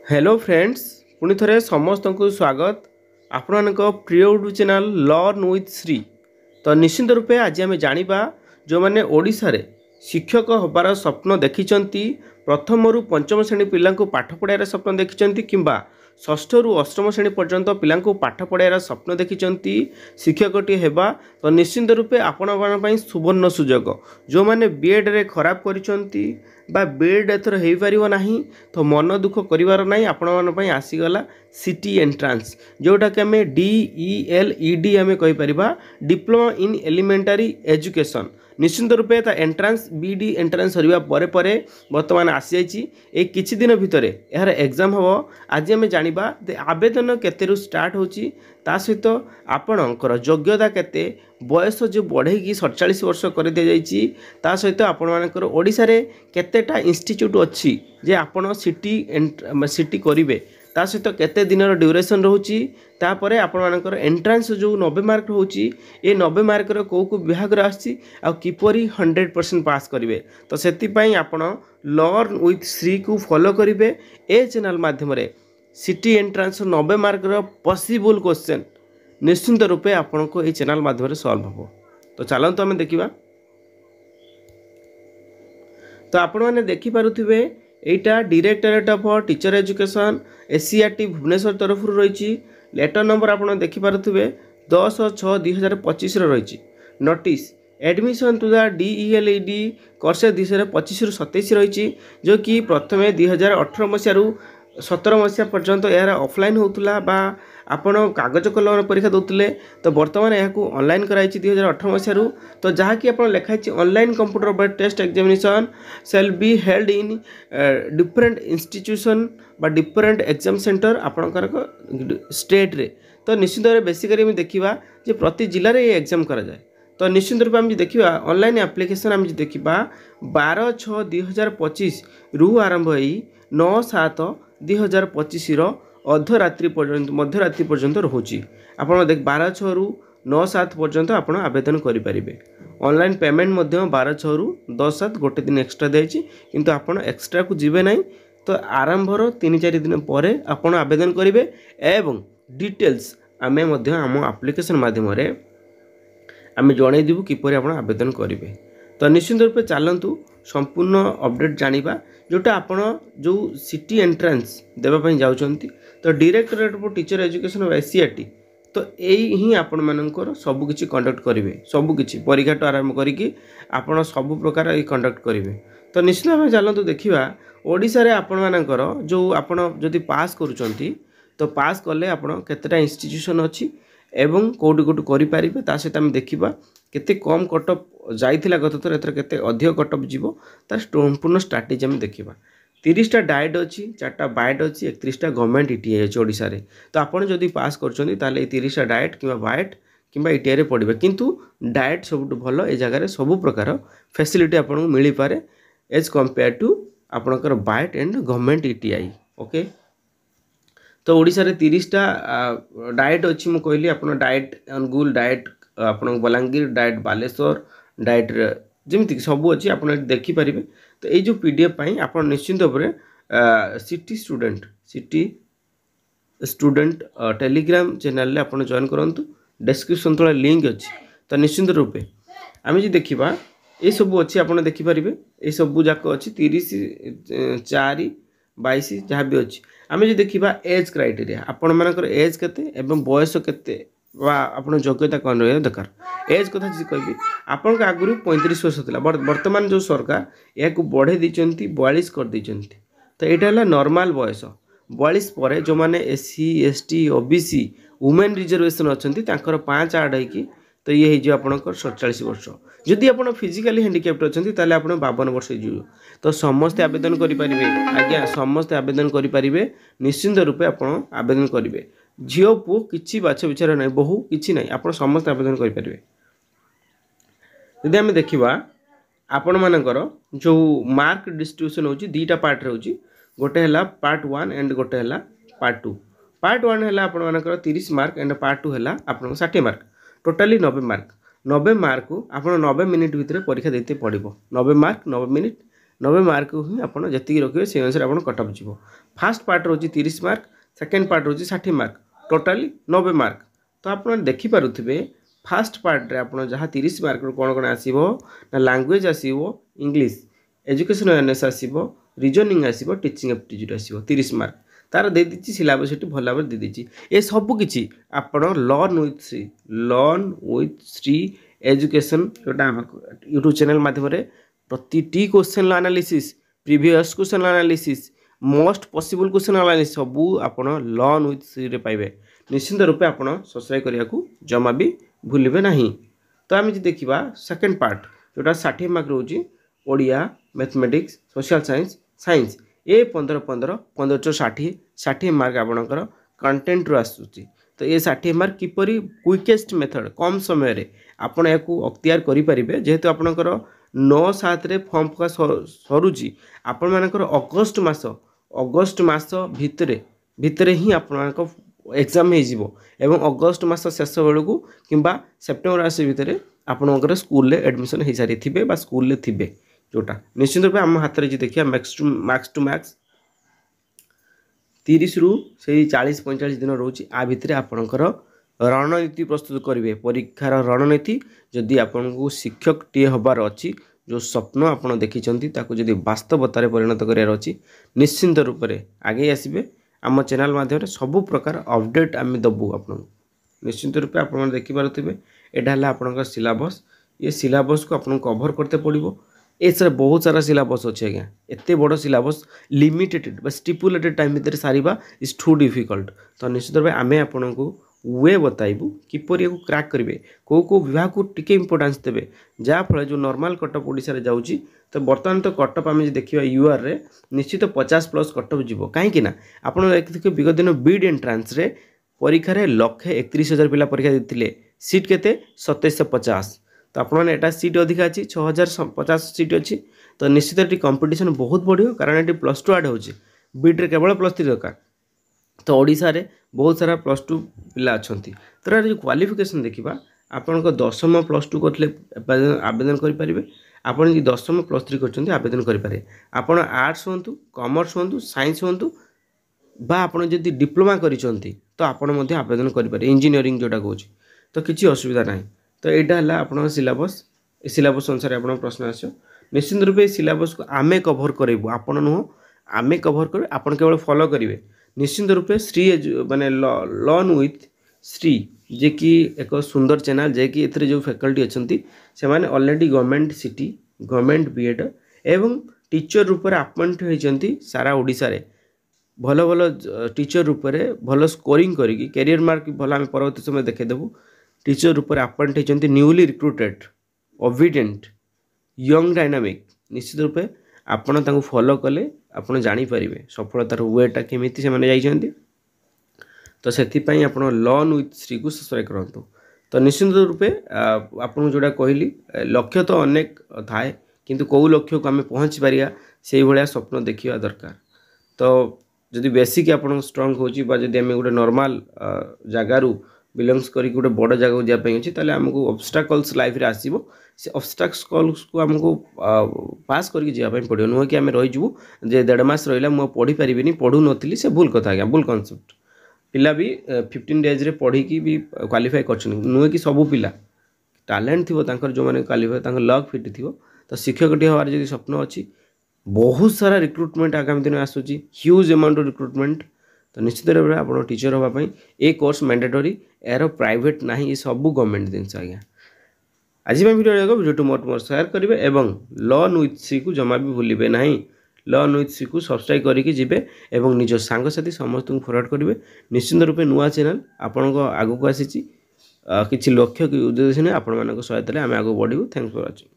Hello friends पुणी थे समस्त को स्वागत आपण प्रिय YouTube channel learn with Shri. तो निश्चित रूपे आज आम जाना जो मैंने ओडिशा रे शिक्षक होबार स्वप्न देखिं प्रथम रु पंचम श्रेणी पिला पाठ पढ़ार स्वप्न देखिं कि षष्ठ रु अष्टम श्रेणी पर्यंत पिला पाठ पढ़ार स्वप्न देखिं शिक्षकटी हेबा। तो निश्चित रूपे आपण सुवर्ण सुजोग जो मैंने बीएड रे खराब करिसेंती बा बीएड एथर हो पार ना तो मन दुख करार ना आपण आसीगला सिटी एंट्रांस जोटा कि आम DELED आम कहीपर डिप्लोमा इन एलिमेंटारी एजुकेशन। निश्चित रूपे ता एंट्रांस BD एंट्रांस सरवा परे बर्तमान आसी जाइए किछि दिन भितर यार एग्जाम हम। आज आम जाना आवेदन केते स्टार्ट होची ता सहित आपणकर योग्यता केते बयस जो बढ़े 47 वर्ष कर दि जाइए ता सहित आपणकर ओडिशा रे केतेटा इंस्टीट्यूट अच्छी जे आपण सिटी करेंगे ता सहित केते दिन ड्यूरेशन रोची तापर आपणकर एंट्रांस जो 90 मार्क होची ये 90 मार्क कौ विभाग आसी किपरि 100% पास करेंगे। तो से आपण लर्न विथ श्री को फॉलो करेंगे ए चैनल माध्यम city entrance 90 mark possible question निश्चिंत रूपे आपण को ये चैनल माध्यम सॉल्व हो। तो चलते आम देखा। तो आपण मैंने देखिपे एटा directorate of teacher education SCRT Bhubaneswar तरफ रही लेटर नंबर आप देखिपे 10/6/2025 रही notice admission to the DELED course 2025 रु 27 रही जो कि प्रथम 2018 मसीह 17 मसीहा पर्यंत यार ऑफलाइन होता बा आपण कागज कलम परीक्षा दूसरे। तो बर्तमान यह ऑनलाइन कराई 2018 मसीह। तो जहाँकि आप लिखाई online computer based test examination shall be held in different institution बा डिफरेंट एग्जाम सेंटर आपणकर स्टेट रे। तो निश्चित बेसिकली देखा जे प्रति जिले में ये एग्जाम करा जाए। तो निश्चित रूप आम देखा ऑनलाइन एप्लिकेशन आम देखा 12/6/2025 रु आरंभ हो 9/7/2025 अर्धरात्रि पर्यंत मध्यरात्रि पर्यंत रोचे। आप 12/6 रु 9/7 पर्यंत आप आवेदन करेंगे। ऑनलाइन पेमेंट 12/6 रु 10/7 गोटे दिन एक्सट्रा देती किंतु आप एक्सट्रा को जीवे ना। तो आरंभर 3-4 दिन पर आप आवेदन करेंगे एवं डिटेल्स आम आम एप्लिकेशन माध्यम आम जनईदेवु किपर आप आवेदन करेंगे। तो निश्चित रूप चलतु संपूर्ण अपडेट जानिबा जोटा आपण जो सिटी एंट्रांस देवाई जाउछंती। तो directorate of teacher education of SCRT तो यही ही आपण मानकर सबकिछि कंडक्ट करेंगे सबकिछि परीक्षा आरंभ करिकी आपण सब प्रकार ये कंडक्ट करेंगे। तो निश्चित भाव चलतु देखा ओडिशा रे आपण मानकर जो आपण जदि पास करूछंती तो पास कले आपण केतेटा इंस्टीट्यूशन अच्छी एवं कौटी कौटी करें ता सहित आम देखा केते कम कटअप जाइथिला गत थर एथर केते अधिक कटअप जीवो तार संपूर्ण स्ट्राटेजी आम देखा। 30टा डाएट अच्छी 4टा बाएट अच्छी 31टा गवर्नमेंट ETI अच्छी ओडिशा रे। तो आपड़ जदि पास कर 30टा डाएट कि बाएट कि ETI रे पढ़े किंतु डाएट सब भल ए जगह सब प्रकार फैसिलिटी आपको मिल पारे एज कंपेयर टू आपणकर बाएट एंड गवर्नमेंट ETI। ओके तो ओडिशा रे 30टा डाएट अच्छी मुझे कहली आप डाएट अनुगुल डाएट आप बलांगीर डाएट बालेश्वर डाएट जमीक सब अच्छी आप देखिपारे। तो ये जो PDF आप निश्चिंत सिटी स्टूडेंट टेलीग्राम चैनल आप जॉइन करूँ डिस्क्रिप्शन तले लिंक अच्छी। तो निश्चिंत रूपे आम जो देखा ये सब अच्छी आप देखिपारे ये सब जाक अच्छी 30/4/22 जहाँ भी अच्छी। आम जो देखा एज क्राइटेरिया आपण मानकर एज केते एवं बयस केते आप योग्यता कौन रहा दरकार एज कथा जी कहि आपण आगु 35 वर्ष था बर्तमान जो सरकार यह बढ़े देती 42 कर देती। तो यहाँ है नॉर्मल बयस 42 पर जो मैंने SC ST OBC women reservation अच्छा 5 ऐड होगी। तो ये हो आपंकर 47 वर्ष जदि आप फिजिकाली हैंडिकैप्ट अच्छा आप 52 वर्ष हो। तो समस्ते आवेदन करेंगे आज्ञा समस्ते आवेदन करेंगे निश्चिंत रूपे आप आवेदन करेंगे झील पुओ कि बाछ विचार ना बहु कि ना आप समस्त आवेदन करेंगे। यदि आम देखा आपण मानकर जो मार्क डिस्ट्रीब्यूशन होची 2टा पार्ट रोची गोटे है पार्ट 1 एंड गोटे है पार्ट 2। पार्ट 1 है आपण मानकर 30 मार्क एंड पार्ट 2 है आप 60 मार्क टोटाली 90 मार्क। 90 मार्क को आप 90 मिनिट भितर परीक्षा देते पड़ो 90 मार्क 90 मिनिट 90 मार्क ही आप जी रखिए से अनुसार आप कटअप जीव फास्ट पार्ट रोचे 30 मार्क सेकेंड पार्ट रोचे 60 मार्क टोटाली 90 मार्क तो आप देखिपे फास्ट पार्ट रे आप जहाँ 30 मार्क कौन कौन आसो ना लैंग्वेज आसो इंग्लिश एजुकेशन अवेयरनेस आसो रीजनिंग आसो टीचिंग एप्टीट्यूड आसो 30 मार्क तार दे दी सिलेबस ये भल भाव दे दी ये सबकि आप लर्न विथ श्री एजुकेशन जोटा यूट्यूब चैनल माध्यम प्रति question analysis previous question analysis most possible question analysis सब आप लर्न विथ श्री रे पाइबे निश्चिंत रूपे आप सब्सक्राइब करने को जमा भी भूलिबे नहीं। तो आम देखा सेकेंड पार्ट जोटा 60 मार्क रोचे Odia mathematics social science science ए 15-15 15-60 मार्क आपणकर कंटेंट रू आसूची तो ये 60 मार्क किपरि क्विकेस्ट मेथड कम समय रे आपण याकू अख्तियार करि परिबे जेहेतु आपणकर 9-7 रे फॉर्म का सरुची आपण मानकर अगस्त मास भितरे ही आपण एग्जाम हो अगस्त मास शेष बेलू किंबा सेप्टेम्बर मास भितर आपणकर स्कूल एडमिशन हो सारी थे स्कूल थे जोटा निश्चित रूप आम हाथ में देखिए मैक्स टू मैक्स 30 रु से 40-45 दिन रोचे आ भितर आपणकर रणनीति प्रस्तुत करेंगे परीक्षार रणनीति जदि आपन को शिक्षक टे हबार अच्छी जो स्वप्न आप देखिंट जदि वास्तवतार परिणत करार अच्छी निश्चिंत रूप से आगे आसबे आम चैनल माध्यम सबु प्रकार अपडेट आम दबू आप निश्चिंत रूप आप देखिपे यहाँ आपंकर सिलेबस ये सिलेबस को आपको कभर करते पड़ो ए सर बहुत सारा सिलेबस अच्छे आज्ञा एत बड़ सिलेबस लिमिटेड स्टिपुलेटेड टाइम भितर सारिबा इज टू डिफिकल्ट तो निश्चित रूप आम आपन को वे बताइबू किपर या क्रैक करेंगे कौ विभाग को टिके इंपोर्टेंस देवे जहाँफल जो नॉर्मल कटअप ओडिशा जाऊँगी तो बर्तमान तो कटअप आम देखा यूआर रे निश्चित 50+ कटअप जीव कहीं आप देखिए विगत दिन बीड एंट्रांस रे परीक्षा 1,31,000 पिला परीक्षा देते सीट केते 2750 तो आपटा सीट अधिक अच्छी 6,050 सीट अच्छी तो निश्चित ये कंपटीशन बहुत बढ़िया कारण ये +2 आड हो बीड्रे केवल +3 दरकार तो ओडिशा रे बहुत सारा +2 पिला अच्छा तो जो क्वालिफिकेशन देखा आपण 10वीं +2 करते आवेदन करेंगे आपड़ 10वीं +3 कर आवेदन करेंगे आपड़ आर्ट्स हूँ कॉमर्स हूँ साइंस हूँ बा आपड़ जदि डिप्लोमा करिसेंती तो आपण मध्य आवेदन करेंगे इंजीनियरिंग जोटा कौच तो किसी असुविधा ना तो यहाँ है आप सिलेबस सिलेबस अनुसार आप प्रश्न आस निश्चित रूप सिलेबस को आमे कभर करूँ आपण नुह आमे कभर कर आप केवल फॉलो करेंगे निश्चित रूप श्री माने लर्न विथ श्री जे कि एक सुंदर चैनल जे कि एथरे जो फैकल्टी अच्छी से माने already government city government BEd एवं टीचर रूप से अपॉइंट होती सारा ओडिशा रे भल भल टीचर रूप से भल स्कोरिंग करी कैरियर मार्क भल आम परवर्त समय देखेदेबू टीचर रूप से अपॉइंट होती newly recruited obedient young dynamic निश्चित रूपे आपण तांको फॉलो कले आपण जानीपारे सफलतार वेटा केमिति से माने जाइछन्ति तो से आप लर्न विथ श्री को सब्सक्राइब करूँ तो निश्चित रूपे आपको जोड़ा कहली लक्ष्य तो अनेक थाए किंतु कौ लक्ष्य को आम पहुँची पारिया से भाया स्वप्न देखा दरकार तो जदि बेसिक आप स्ट्रंग होची जदि आम गोटे नॉर्मल जगार बिलोंग्स करी गोटे बड़ जगह जावाई अच्छी ताले आमको ऑब्स्टाकल्स लाइफ रे आसीबो से ऑब्स्टाकल्स को आमको पास करके जावाई पड़ो नुह कि आम रहीजु जे 1.5 मास रहा मुझे पढ़ी पारिनी पढ़ू नी से भूल कथा आज्ञा भूल कनसेप्ट पिला भी 15 डेज रे पढ़ी भी क्वालिफाई कर नुहे कि सबू पिला टैलेंट थी जो मैंने क्वालिफाई लक फिट थी तो शिक्षक टी हमारे जो स्वप्न अच्छी बहुत सारा रिक्रुटमेंट आगामी दिन आसूची ह्यूज अमाउंट रिक्रुटमेंट तो निश्चित रूप से आप टीचर होगापी ए कोर्स मैंडेटरी यार प्राइवेट ना ये सब गवर्नमेंट जिनस आज्ञा आज वीडियो मोर शेयर करेंगे एवं लर्न विथ श्री को जमा भी भूलिबे नहीं लर्न विथ श्री को सब्सक्राइब करके जिबे एवं निज सांगसाथी समस्त फरवर्ड करेंगे निश्चित रूप नुआ चैनल आपण आगक आसी किसी लक्ष्य कि उद्देश्य नहीं आपण सहायता आम आगे बढ़ू थैंक्स फॉर वाचिंग।